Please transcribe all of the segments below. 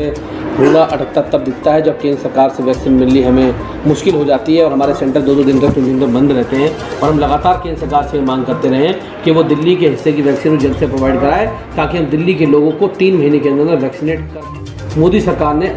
में रोड़ा अटकता तब दिखता है जब केंद्र सरकार से वैक्सीन मिलनी हमें मुश्किल हो जाती है और हमारे सेंटर 2-2 दिन तक 3 दिन तक बंद रहते हैं और हम लगातार केंद्र सरकार से मांग करते रहे हैं कि वो दिल्ली के हिस्से की वैक्सीन जल्द से प्रोवाइड कराए ताकि हम दिल्ली के लोगों को 3 महीने के अंदर वैक्सीनेट कर। मोदी सरकार ने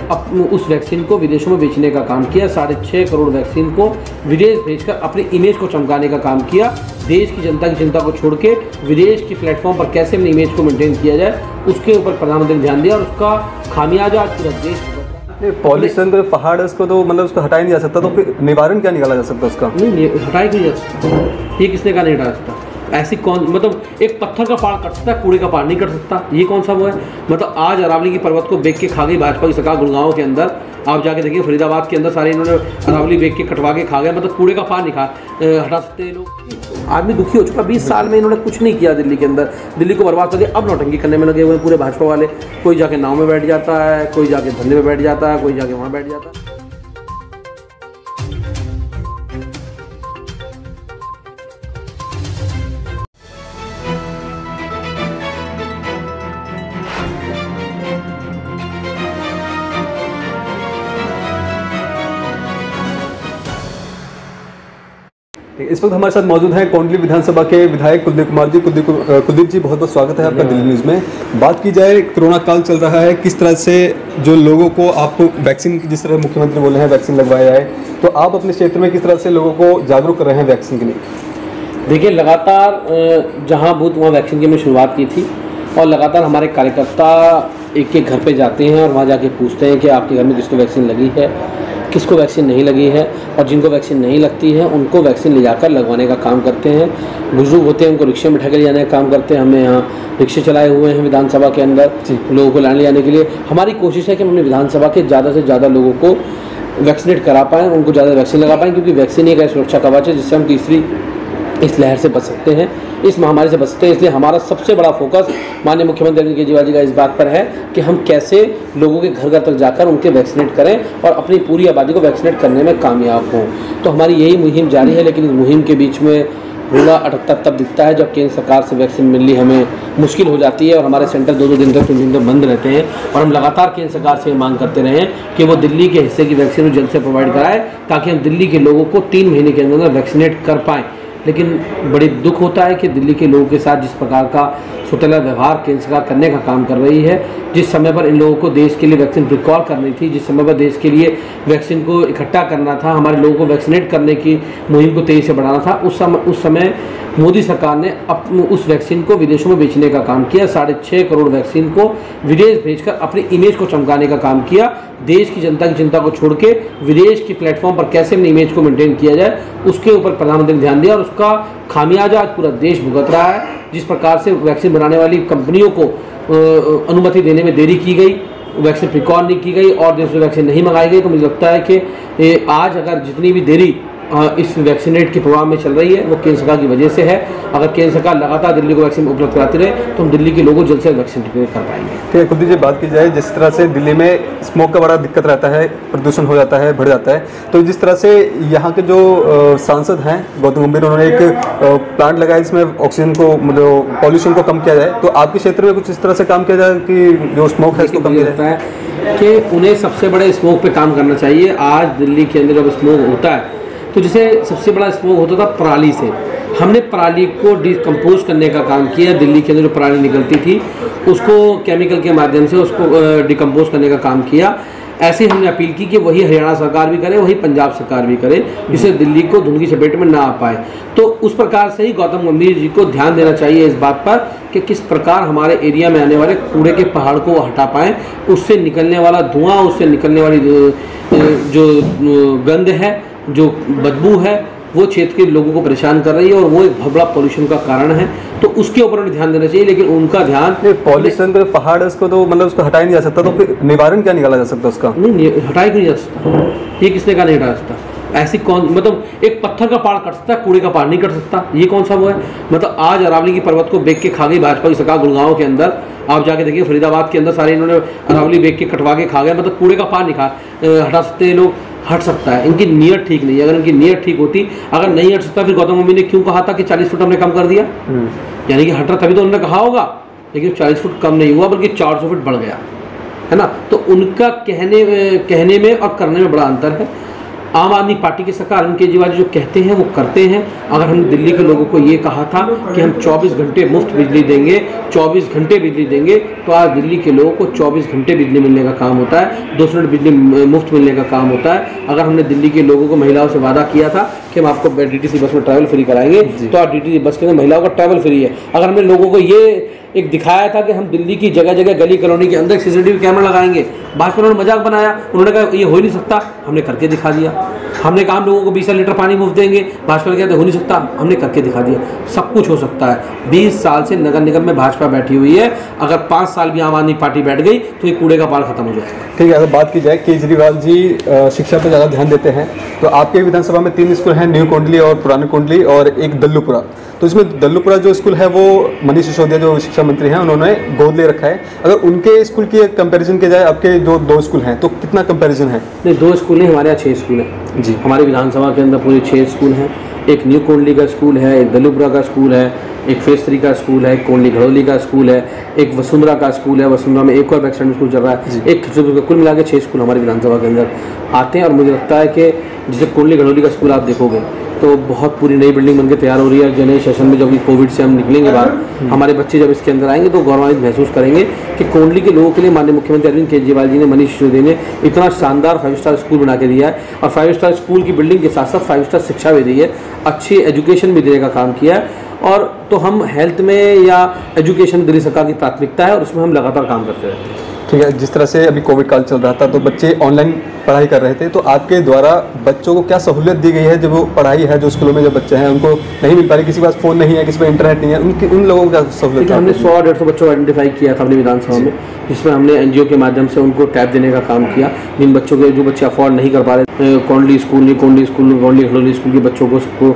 उस वैक्सीन को विदेशों में बेचने का काम किया। 6.5 करोड़ वैक्सीन को विदेश भेजकर अपनी इमेज को चमकाने का काम किया। देश की जनता की चिंता को छोड़ के विदेश की प्लेटफॉर्म पर कैसे अपनी इमेज को मेंटेन किया जाए उसके ऊपर प्रधानमंत्री ने ध्यान दिया और उसका खामियाजा आज पूरा देश। पॉल्यूशन का पहाड़ है, उसको तो मतलब उसको हटाया नहीं जा सकता, तो फिर निवारण क्या निकाला जा सकता उसका? नहीं हटाया क्यों जा सकता? ये किसने कहा नहीं हटा सकता? ऐसी कौन मतलब एक पत्थर का पहाड़ कट सकता है, कूड़े का पहाड़ नहीं कट सकता? ये कौन सा वो है? मतलब आज अरावली की पर्वत को बेच के खा गई भाजपा की सरकार। गुड़गांव के अंदर आप जाके देखिए, फरीदाबाद के अंदर सारे इन्होंने अरावली बेच के कटवा के खा गए। मतलब कूड़े का पहाड़ नहीं हटा सकते लोग। आदमी दुखी हो चुका। 20 साल में इन्होंने कुछ नहीं किया दिल्ली के अंदर, दिल्ली को बर्बाद कर दिया। अब नौटंकी करने में लगे हुए पूरे भाजपा वाले। कोई जाके नाव में बैठ जाता है, कोई जाके धंधे में बैठ जाता है, कोई जाके वहाँ बैठ जाता है। इस वक्त हमारे साथ मौजूद हैं कोंडली विधानसभा के विधायक कुलदीप कुमार जी। कुलदीप जी, बहुत बहुत स्वागत है आपका दिल्ली न्यूज़ में। बात की जाए, कोरोना काल चल रहा है, किस तरह से जो लोगों को आप वैक्सीन, जिस तरह मुख्यमंत्री बोले हैं वैक्सीन लगवाया जाए, तो आप अपने क्षेत्र में किस तरह से लोगों को जागरूक कर रहे हैं वैक्सीन के लिए? देखिए, लगातार जहाँ बूथ वहाँ वैक्सीन की हमने शुरुआत की थी और लगातार हमारे कार्यकर्ता एक एक घर पे जाते हैं और वहाँ जाके पूछते हैं कि आपके घर में किसको वैक्सीन लगी है, किसको वैक्सीन नहीं लगी है, और जिनको वैक्सीन नहीं लगती है उनको वैक्सीन ले जाकर लगवाने का काम करते हैं। बुजुर्ग होते हैं उनको रिक्शे में उठा के ले जाने का काम करते हैं। हमने यहाँ रिक्शे चलाए हुए हैं विधानसभा के अंदर लोगों को लाने ले जाने के लिए। हमारी कोशिश है कि हम अपनी विधानसभा के ज़्यादा से ज़्यादा लोगों को वैक्सीनेट करा पाएँ, उनको ज़्यादा वैक्सीन लगा पाएँ, क्योंकि वैक्सीन एक ऐसी सुरक्षा कवच है जिससे हम तीसरी इस लहर से बच सकते हैं, इस महामारी से बच सकते हैं। इसलिए हमारा सबसे बड़ा फोकस माननीय मुख्यमंत्री अरविंद केजरीवाल जी का इस बात पर है कि हम कैसे लोगों के घर घर तक जाकर उनके वैक्सीनेट करें और अपनी पूरी आबादी को वैक्सीनेट करने में कामयाब हों। तो हमारी यही मुहिम जारी है। लेकिन इस मुहिम के बीच में रोड़ा अटकता तब दिखता है जब केंद्र सरकार से वैक्सीन मिलनी हमें मुश्किल हो जाती है और हमारे सेंटर 2-2 दिन तक 3 दिन तक बंद रहते हैं और हम लगातार केंद्र सरकार से मांग करते रहे हैं कि वो दिल्ली के हिस्से की वैक्सीन जल्द से प्रोवाइड कराए ताकि हम दिल्ली के लोगों को 3 महीने के अंदर वैक्सीनेट कर पाएँ। लेकिन बड़ी दुख होता है कि दिल्ली के लोगों के साथ जिस प्रकार का सुतला व्यवहार केंद्र सरकार करने का काम कर रही है, जिस समय पर इन लोगों को देश के लिए वैक्सीन रिकॉल करनी थी, जिस समय पर देश के लिए वैक्सीन को इकट्ठा करना था, हमारे लोगों को वैक्सीनेट करने की मुहिम को तेज़ी से बढ़ाना था, उस समय मोदी सरकार ने उस वैक्सीन को विदेशों में बेचने का काम किया। 6.5 करोड़ वैक्सीन को विदेश भेजकर अपनी इमेज को चमकाने का काम किया। देश की जनता की चिंता को छोड़ के विदेश की प्लेटफॉर्म पर कैसे अपनी इमेज को मेंटेन किया जाए उसके ऊपर प्रधानमंत्री ने ध्यान दिया और उसका खामियाजा आज पूरा देश भुगत रहा है। जिस प्रकार से वैक्सीन बनाने वाली कंपनियों को अनुमति देने में देरी की गई, वैक्सीन रिकॉल नहीं की गई और देश में वैक्सीन नहीं मंगाई गई, तो मुझे लगता है कि आज अगर जितनी भी देरी इस वैक्सीनेट के प्रोग्राम में चल रही है वो केंद्र सरकार की वजह से है। अगर केंद्र सरकार लगातार दिल्ली को वैक्सीन उपलब्ध कराती रहे तो हम दिल्ली के लोगों को जल्द से वैक्सीन कर पाएंगे। ठीक है, कुलदीप जी, बात की जाए, जिस तरह से दिल्ली में स्मोक का बड़ा दिक्कत रहता है, प्रदूषण हो जाता है, बढ़ जाता है, तो जिस तरह से यहाँ के जो सांसद हैं गौतम गंभीर, उन्होंने एक प्लांट लगाया जिसमें ऑक्सीजन को मतलब पॉल्यूशन को कम किया जाए, तो आपके क्षेत्र में कुछ इस तरह से काम किया जाए कि जो स्मोक है इसको कम किया जाता है कि उन्हें सबसे बड़े स्मोक पे काम करना चाहिए। आज दिल्ली के अंदर जब स्मोक होता है तो जैसे सबसे बड़ा स्मोक होता था पराली से, हमने पराली को डिकम्पोज करने का काम किया। दिल्ली के अंदर जो पराली निकलती थी उसको केमिकल के माध्यम से उसको डिकम्पोज करने का काम किया। ऐसे हमने अपील की कि वही हरियाणा सरकार भी करे, वही पंजाब सरकार भी करे, जिससे दिल्ली को धुंध की चपेट में ना आ पाए। तो उस प्रकार से ही गौतम गंभीर जी को ध्यान देना चाहिए इस बात पर कि किस प्रकार हमारे एरिया में आने वाले कूड़े के पहाड़ को हटा पाएँ। उससे निकलने वाला धुआं, उससे निकलने वाली जो गंध है, जो बदबू है, वो क्षेत्र के लोगों को परेशान कर रही है और वो एक बहुत बड़ा पॉल्यूशन का कारण है। तो उसके ऊपर उन्हें ध्यान देना चाहिए। लेकिन उनका ध्यान पॉल्यूशन का पहाड़ है, उसको तो मतलब उसको हटाया नहीं जा सकता, तो फिर निवारण क्या निकाला जा सकता उसका? नहीं हटाया क्यों नहीं जा सकता? ये किसने कहा नहीं हटा सकता? ऐसी कौन मतलब एक पत्थर का पहाड़ कट सकता है, कूड़े का पहाड़ नहीं कट सकता? ये कौन सा वो है? मतलब आज अरावली की पर्वत को बेच के खा गई भाजपा की सरकार। गुड़गांव के अंदर आप जाके देखिए, फरीदाबाद के अंदर सारे इन्होंने अरावली बेच के कटवा के खा गए। मतलब कूड़े का पहाड़ नहीं हटा सकते ये लोग, हट सकता है। इनकी नीयत ठीक नहीं है। अगर इनकी नीयत ठीक होती, अगर नहीं हट सकता, फिर गौतम गंभीर ने क्यों कहा था कि 40 फुट हमने कम कर दिया? यानी कि हट रहा तभी तो उन्होंने कहा होगा, लेकिन 40 फुट कम नहीं हुआ बल्कि 400 फुट बढ़ गया, है ना। तो उनका कहने में और करने में बड़ा अंतर है। आम आदमी पार्टी की सरकार अरविंद केजरीवाल जो कहते हैं वो करते हैं। अगर हमने दिल्ली के लोगों को ये कहा था कि हम 24 घंटे मुफ्त बिजली देंगे, 24 घंटे बिजली देंगे, तो आज दिल्ली के लोगों को 24 घंटे बिजली मिलने का काम होता है, 2 यूनिट बिजली मुफ्त मिलने का काम होता है। अगर हमने दिल्ली के लोगों को, महिलाओं से वादा किया था कि हम आपको DTC बस में ट्रैवल फ्री कराएंगे, तो आज DTC बस के अंदर महिलाओं का ट्रैवल फ्री है। अगर हमने लोगों को ये एक दिखाया था कि हम दिल्ली की जगह जगह गली कॉलोनी के अंदर CCTV कैमरा लगाएंगे, भाजपा ने मजाक बनाया, उन्होंने कहा ये हो ही नहीं सकता, हमने करके दिखा दिया। हमने कहा हम लोगों को 20 लीटर पानी मुफ्त देंगे, भाजपा ने कहते हो नहीं सकता, हमने करके दिखा दिया। सब कुछ हो सकता है। 20 साल से नगर निगम में भाजपा बैठी हुई है, अगर 5 साल भी आम आदमी पार्टी बैठ गई तो ये कूड़े का पाल खत्म हो जाएगा। ठीक है, अगर बात की जाए केजरीवाल जी शिक्षा पर ज़्यादा ध्यान देते हैं, तो आपके विधानसभा में 3 स्कूल हैं, न्यू कोंडली और पुरानी कोंडली और एक दल्लूपुरा। तो इसमें दल्लूपुरा जो स्कूल है वो मनीष सिसोदिया जो शिक्षा मंत्री हैं उन्होंने गोद ले रखा है। अगर उनके स्कूल की कंपैरिजन किया जाए आपके जो 2 स्कूल हैं तो कितना कंपैरिजन है? नहीं, 2 स्कूल नहीं, हमारे यहाँ 6 स्कूल हैं जी। हमारी विधानसभा के अंदर पूरे 6 स्कूल हैं। एक न्यू कोंडली का स्कूल है, एक दल्लूपुरा का स्कूल है, एक फेज 3 का स्कूल है, एक कोंडली घड़ौली का स्कूल है, एक वसुंधरा का स्कूल है, वसुंधरा में एक और बैक स्कूल चल रहा है, एक कुल मिला के 6 स्कूल हमारी विधानसभा के अंदर आते हैं। और मुझे लगता है कि जैसे कोंडली घड़ौली का स्कूल आप देखोगे तो बहुत पूरी नई बिल्डिंग बनकर तैयार हो रही है। जो नए सेशन में जब कोविड से हम निकलेंगे बाहर, हमारे बच्चे जब इसके अंदर आएंगे तो गौरवान्वित महसूस करेंगे कि कोंडली के लोगों के लिए माननीय मुख्यमंत्री अरविंद केजरीवाल जी ने, मनीष सिसोदिया ने इतना शानदार 5 स्टार स्कूल बना के दिया है। और 5 स्टार स्कूल की बिल्डिंग के साथ साथ 5 स्टार शिक्षा भी दी है, अच्छी एजुकेशन भी देने का काम किया है। और तो हम हेल्थ में या एजुकेशन दिल्ली सरकार की प्राथमिकता है और उसमें हम लगातार काम करते रहते हैं। ठीक है, जिस तरह से अभी कोविड काल चल रहा था तो बच्चे ऑनलाइन पढ़ाई कर रहे थे, तो आपके द्वारा बच्चों को क्या सहूलियत दी गई है? जब वो पढ़ाई है, जो स्कूलों में जो बच्चे हैं उनको नहीं मिल पा रही, किसी के पास फ़ोन नहीं है, किसी पर इंटरनेट नहीं है, उन लोगों का सहूलियत? हमने 100-150 बच्चों को आइडेंटिफाई किया था अपनी विधानसभा में, जिसमें हमने NGO के माध्यम से उनको टैब देने का काम किया। जिन बच्चों के जो बच्चे अफोर्ड नहीं कर पा रहे, Kondli school, new Kondli school, Kondli घड़ौली स्कूल के बच्चों को सबको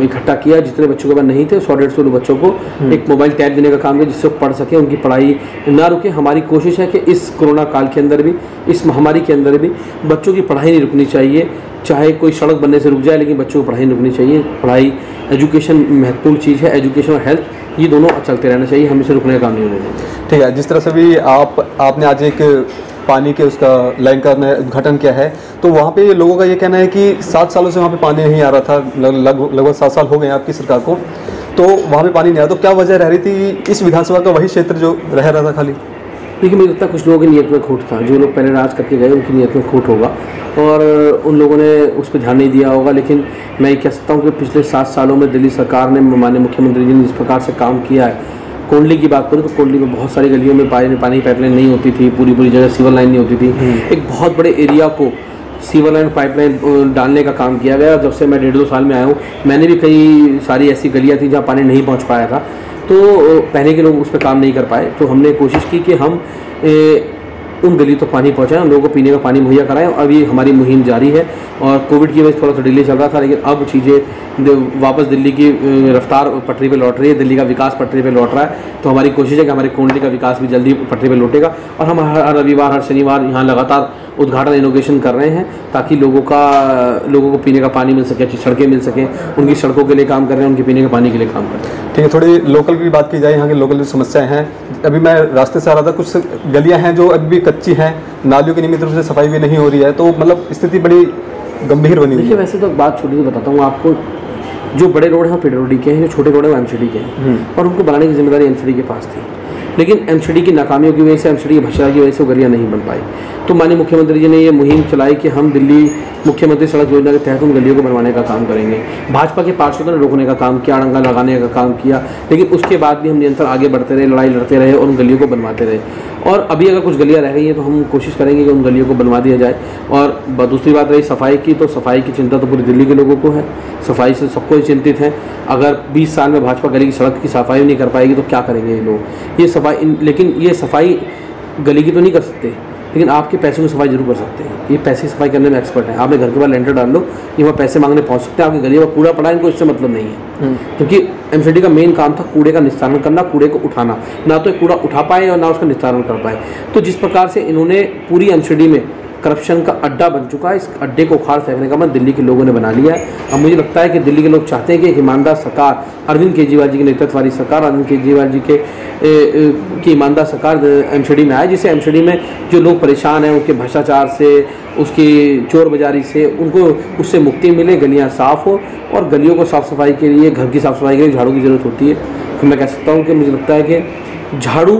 इकट्ठा किया। जितने बच्चों के पास नहीं थे 100-150 बच्चों को एक मोबाइल टैब देने का काम किया, जिससे पढ़ सकें, उनकी पढ़ाई ना रुके। हमारी कोशिश है कि इस कोरोना काल के अंदर भी, इस महामारी के अंदर भी बच्चों की पढ़ाई नहीं रुकनी चाहिए। चाहे कोई सड़क बनने से रुक जाए, लेकिन बच्चों को पढ़ाई नहीं रुकनी चाहिए। पढ़ाई, एजुकेशन महत्वपूर्ण चीज़ है। एजुकेशन और हेल्थ ये दोनों चलते रहना चाहिए, हमें से रुकने का काम नहीं होना चाहिए। ठीक है, जिस तरह से भी आपने आज एक पानी के उसका लाइन का उद्घाटन किया है, तो वहाँ पे लोगों का ये कहना है कि 7 सालों से वहाँ पे पानी नहीं आ रहा था, लगभग 7 साल हो गए हैं आपकी सरकार को, तो वहाँ पे पानी नहीं आ रहा। तो क्या वजह रह रही थी? इस विधानसभा का वही क्षेत्र जो रह रहा था खाली? देखिए, मुझे लगता है कुछ लोगों की नीयत में खोट था। जो लोग पहले राज करके गए उनकी नीयत में खोट होगा और उन लोगों ने उस पर ध्यान नहीं दिया होगा। लेकिन मैं ये कह सकता हूँ कि पिछले 7 सालों में दिल्ली सरकार ने, माननीय मुख्यमंत्री जी ने जिस प्रकार से काम किया है, कोंडली की बात करूँ तो कोंडली में बहुत सारी गलियों में पानी पाइपलाइन नहीं होती थी, पूरी जगह सीवर लाइन नहीं होती थी। एक बहुत बड़े एरिया को सीवर लाइन, पाइपलाइन डालने का काम किया गया। जब से मैं 1.5-2 साल में आया हूँ, मैंने भी कई सारी ऐसी गलियाँ थी जहाँ पानी नहीं पहुँच पाया था, तो पहले के लोग उस पर काम नहीं कर पाए। तो हमने कोशिश की कि हम उन गली तो पानी पहुँचाएं, उन लोगों को पीने का पानी मुहैया कराएं। अभी हमारी मुहिम जारी है और कोविड की वजह से थोड़ा सा डिले चल रहा था, लेकिन अब चीज़ें वापस दिल्ली की रफ्तार पटरी पे लौट रही है, दिल्ली का विकास पटरी पे लौट रहा है। तो हमारी कोशिश है कि हमारे कोंडली का विकास भी जल्दी पटरी पे लौटेगा। और हम हर रविवार, हर शनिवार यहाँ लगातार उद्घाटन, इनोग्रेशन कर रहे हैं ताकि लोगों को पीने का पानी मिल सके, अच्छी सड़कें मिल सकें। उनकी सड़कों के लिए काम कर रहे हैं, उनके पीने के पानी के लिए काम कर रहे हैं। ठीक है, थोड़ी लोकल की बात की जाए, यहाँ की लोकल जो समस्याएं हैं। अभी मैं रास्ते से आ रहा था, कुछ गलियाँ हैं जो अभी भी कच्ची हैं, नालियों की नियमित रूप से सफाई भी नहीं हो रही है, तो मतलब स्थिति बड़ी गंभीर बनी हुई है। देखिए, वैसे तो बात छोटी सी बताता हूँ आपको, जो बड़े रोड हैं वो PWD के हैं, जो छोटे रोड हैं वो MCD के हैं, और उनको बनाने की जिम्मेदारी MCD के पास थी। लेकिन MCD की नाकामियों की वजह से, MCD की भ्रष्टाचार की वजह से वो गलियाँ नहीं बन पाई। तो माननीय मुख्यमंत्री जी ने ये मुहिम चलाई कि हम दिल्ली मुख्यमंत्री सड़क योजना के तहत उन गलियों को बनवाने का काम करेंगे। भाजपा के पार्षदों ने रोकने का काम किया, अड़ंगा लगाने का काम किया, लेकिन उसके बाद भी हम निरंतर आगे बढ़ते रहे, लड़ाई लड़ते रहे और उन गलियों को बनवाते रहे। और अभी अगर कुछ गलियाँ रह गई हैं तो हम कोशिश करेंगे कि उन गलियों को बनवा दिया जाए। और दूसरी बात रही सफाई की, तो सफाई की चिंता तो पूरी दिल्ली के लोगों को है, सफाई से सबको ही चिंतित है। अगर 20 साल में भाजपा गली की सड़क की सफाई नहीं कर पाएगी तो क्या करेंगे ये लोग? ये सफाई, लेकिन ये सफाई गली की तो नहीं कर सकते, लेकिन आपके पैसों की सफाई जरूर कर सकते हैं। ये पैसे की सफाई करने में एक्सपर्ट है। आपने घर के बाद लेंटर डाल लो, ये वहाँ पैसे मांगने पहुँच सकते हैं। आपकी गली में कूड़ा पड़ा है, इनको इससे मतलब नहीं है, क्योंकि MCD का मेन काम था कूड़े का निस्तारण करना, कूड़े को उठाना, ना तो कूड़ा उठा पाए और ना उसका निस्तारण कर पाए। तो जिस प्रकार से इन्होंने पूरी MCD में करप्शन का अड्डा बन चुका है। इस अड्डे को उखाड़ फेंकने का मन दिल्ली के लोगों ने बना लिया है। अब मुझे लगता है कि दिल्ली के लोग चाहते हैं कि एक ईमानदार सरकार, अरविंद केजरीवाल जी के नेतृत्व वाली सरकार, अरविंद केजरीवाल जी की ईमानदार सरकार एमसीडी में आए, जिससे एमसीडी में जो लोग परेशान हैं उनके भ्रष्टाचार से, उसकी चोर बाजारी से, उनको उससे मुक्ति मिले, गलियाँ साफ़ हो। और गलियों को साफ़ सफाई के लिए, घर की साफ़ सफाई के लिए झाड़ू की ज़रूरत होती है। तो मैं कह सकता हूँ कि मुझे लगता है कि झाड़ू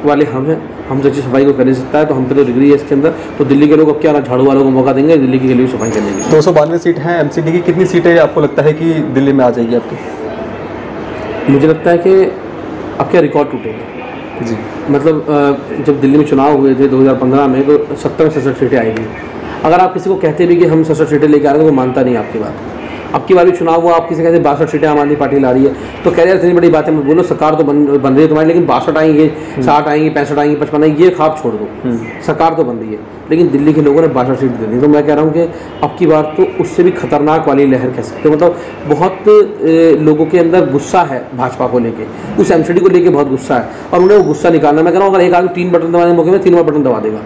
वाले हम हैं, हमसे अच्छी सफाई को कर नहीं सकता है, तो हम पे तो डिग्री है इसके अंदर। तो दिल्ली के लोग अब क्या ना झाड़ू वालों को मौका देंगे दिल्ली की गली सफाई करने की। 292 सीट हैं एमसीडी की, कितनी सीटें आपको लगता है कि दिल्ली में आ जाएगी आपकी? मुझे लगता है कि अब क्या रिकॉर्ड टूटेगा जी। मतलब जब दिल्ली में चुनाव हुए थे 2015 में, तो 70 से 67 सीटें आएगी। अगर आप किसी को कहते भी कि हम 67 सीटें लेके आ रहे हैं, तो वो मानता नहीं आपकी बात। अब की बार भी चुनाव हुआ, आप किसी कहते 62 सीटें आम आदमी पार्टी ला रही है, तो कह रहे हैं इतनी बड़ी बात है, मैं बोलो सरकार तो बन रही है तुम्हारी, लेकिन 62 आएंगे, 60 आएंगी, 65 आएंगी, 55 आएंगी, ये ख्वाब छोड़ दो। सरकार तो बन रही है, लेकिन दिल्ली के लोगों ने 62 सीट दे दी। तो मैं कह रहा हूँ कि अब की बार तो उससे भी खतरनाक वाली लहर कह सकते हो। मतलब बहुत लोगों के अंदर गुस्सा है भाजपा को लेके, उस एमसीडी को लेके बहुत गुस्सा है, और उन्हें वो गुस्सा निकालना, मैं कह रहा हूँ अगर एक आदमी 3 बटन दबाने के मौके में 3 बटन दबा देगा,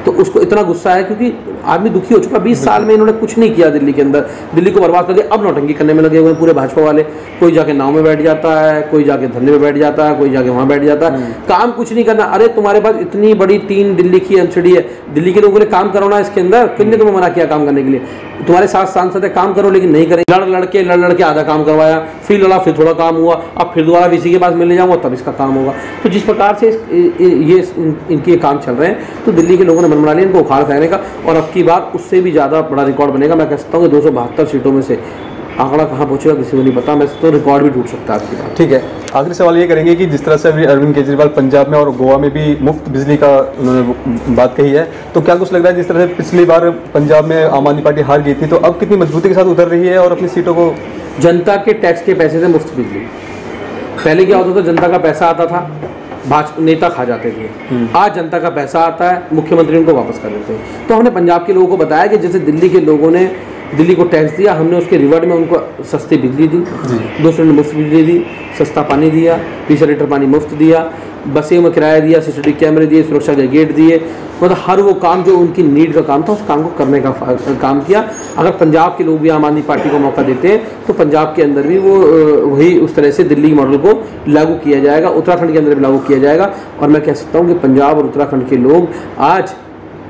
तो उसको इतना गुस्सा है, क्योंकि आदमी दुखी हो चुका। 20 साल में इन्होंने कुछ नहीं किया दिल्ली के अंदर, दिल्ली को बर्बाद कर दिया। अब नौटंकी करने में लगे हुए हैं पूरे भाजपा वाले। कोई जाके नाव में बैठ जाता है, कोई जाके धरने में बैठ जाता है, कोई जाके वहाँ बैठ जाता है, काम कुछ नहीं करना। अरे तुम्हारे पास इतनी बड़ी 3 दिल्ली की एमसीडी है, दिल्ली के लोगों ने काम करो ना इसके अंदर। किसने तुम्हें मना किया काम करने के लिए? तुम्हारे साथ सांसद है, काम करो, लेकिन नहीं करें। लड़ के आधा काम करवाया, फिर लड़ा, फिर थोड़ा काम हुआ, अब फिर दोबारा वीसी के पास मिलने जाऊँगा तब इसका काम होगा। तो जिस प्रकार से ये इनके काम चल रहे हैं, तो दिल्ली के लोगों ने मन बना लिया इनको उखाड़ फेंकने का। और अब की बार उससे भी ज़्यादा बड़ा रिकॉर्ड बनेगा। मैं कह सकता हूँ कि 272 सीटों में से आंकड़ा कहाँ पहुँचेगा किसी को नहीं पता। मैं तो रिकॉर्ड भी टूट सकता है आपकी बात। ठीक है, आखिरी सवाल ये करेंगे कि जिस तरह से अभी अरविंद केजरीवाल पंजाब में और गोवा में भी मुफ्त बिजली का उन्होंने बात कही है, तो क्या कुछ लग रहा है जिस तरह से पिछली बार पंजाब में आम आदमी पार्टी हार गई थी, तो अब कितनी मजबूती के साथ उतर रही है और अपनी सीटों को? जनता के टैक्स के पैसे से मुफ्त बिजली। पहले क्या होता था, जनता का पैसा आता था, भाजपा नेता खा जाते थे। आज जनता का पैसा आता है, मुख्यमंत्री उनको वापस कर देते हैं। तो हमने पंजाब के लोगों को बताया कि जैसे दिल्ली के लोगों ने दिल्ली को टैक्स दिया, हमने उसके रिवॉर्ड में उनको सस्ती बिजली दी, 200 यूनिट मुफ्त बिजली दी, सस्ता पानी दिया, 20 लीटर पानी मुफ्त दिया, बसें में किराया दिया, सीसीटीवी कैमरे दिए, सुरक्षा के गेट दिए। मतलब हर वो काम जो उनकी नीड का काम था, उस काम को करने का काम किया। अगर पंजाब के लोग भी आम आदमी पार्टी को मौका देते हैं, तो पंजाब के अंदर भी वो वही उस तरह से दिल्ली मॉडल को लागू किया जाएगा, उत्तराखंड के अंदर भी लागू किया जाएगा। और मैं कह सकता हूँ कि पंजाब और उत्तराखंड के लोग आज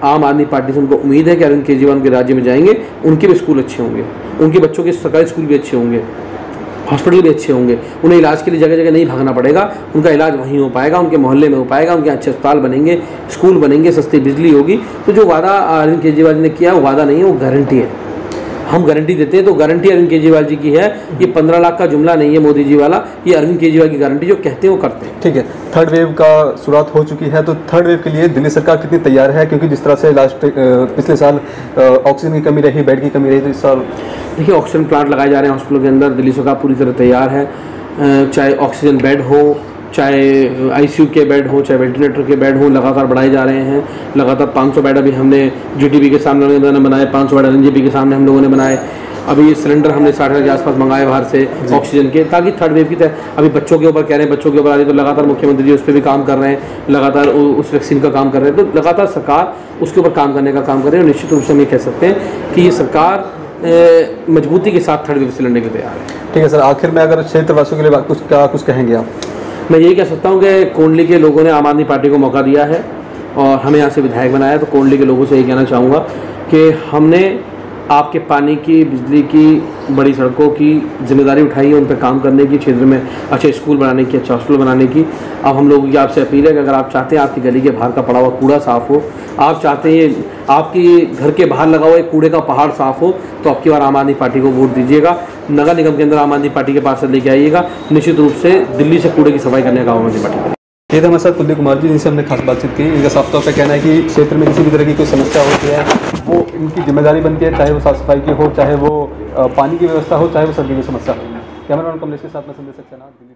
आम आदमी पार्टी से उनको उम्मीद है कि अरविंद केजरीवाल के राज्य में जाएंगे, उनके भी स्कूल अच्छे होंगे, उनके बच्चों के सरकारी स्कूल भी अच्छे होंगे, हॉस्पिटल भी अच्छे होंगे, उन्हें इलाज के लिए जगह जगह नहीं भागना पड़ेगा, उनका इलाज वहीं हो पाएगा, उनके मोहल्ले में हो पाएगा, उनके अच्छे अस्पताल बनेंगे, स्कूल बनेंगे, सस्ती बिजली होगी। तो जो वादा अरविंद केजरीवाल जी ने किया वो वादा नहीं है, वो गारंटी है। हम गारंटी देते हैं तो गारंटी अरविंद केजरीवाल जी की है। ये 15 लाख का जुमला नहीं है मोदी जी वाला, ये अरविंद केजरीवाल की गारंटी, जो कहते हैं वो करते हैं। ठीक है, थर्ड वेव का शुरुआत हो चुकी है, तो थर्ड वेव के लिए दिल्ली सरकार कितनी तैयार है? क्योंकि जिस तरह से पिछले साल ऑक्सीजन की कमी रही, बेड की कमी रही, तो इस साल देखिए ऑक्सीजन प्लांट लगाए जा रहे हैं हॉस्पिटलों के अंदर। दिल्ली सरकार पूरी तरह तैयार है, चाहे ऑक्सीजन बेड हो, चाहे आईसीयू के बेड हो, चाहे वेंटिलेटर के बेड हो, लगातार बढ़ाए जा रहे हैं। लगातार 500 बेड अभी हमने जीटीबी के सामने बनाए, 500 बेड एनजेपी के सामने हम लोगों ने बनाए। अभी सिलेंडर हमने 60 के आसपास मंगाए बाहर से ऑक्सीजन के, ताकि थर्ड वेव की अभी बच्चों के ऊपर कह रहे हैं, बच्चों के ऊपर आ रही है, तो लगातार मुख्यमंत्री जी उस पर भी काम कर रहे हैं, लगातार उस वैक्सीन का काम कर रहे हैं। तो लगातार सरकार उसके ऊपर काम करने का काम कर रही है। और निश्चित रूप से हम ये कह सकते हैं कि ये सरकार मजबूती के साथ थर्ड वेव से लड़ने के तैयार है। ठीक है सर, आखिर में अगर क्षेत्रवासियों के लिए कुछ कहेंगे आप? मैं यही कह सकता हूँ कि कोंडली के लोगों ने आम आदमी पार्टी को मौका दिया है और हमें यहाँ से विधायक बनाया। तो कोंडली के लोगों से यही कहना चाहूँगा कि हमने आपके पानी की, बिजली की, बड़ी सड़कों की जिम्मेदारी उठाई है, उन पर काम करने की, क्षेत्र में अच्छे स्कूल बनाने की, अच्छा हॉस्पिटल बनाने की। अब हम लोगों की आपसे अपील है कि अगर आप चाहते हैं आपकी गली के बाहर का पड़ा हुआ कूड़ा साफ़ हो, आप चाहते हैं आपकी घर के बाहर लगा हुआ एक कूड़े का पहाड़ साफ़ हो, तो आपकी बार आम आदमी पार्टी को वोट दीजिएगा। नगर निगम के अंदर आम आदमी पार्टी के पार्षद लेके आइएगा। निश्चित रूप से दिल्ली से कूड़े की सफाई करने का आम आदमी पार्टी। ये था हमारे साथ कुलदीप कुमार जी, जिनसे हमने खास बातचीत की। इनका साफ तौर पर कहना है कि क्षेत्र में किसी भी तरह की कोई समस्या होती है, वो इनकी जिम्मेदारी बनती है, चाहे वो साफ सफाई की हो, चाहे वो पानी की व्यवस्था हो, चाहे वो सड़क की समस्या हो। कैमरामैन कमलेश के साथ में संदेश सक्सेना, दिल्ली।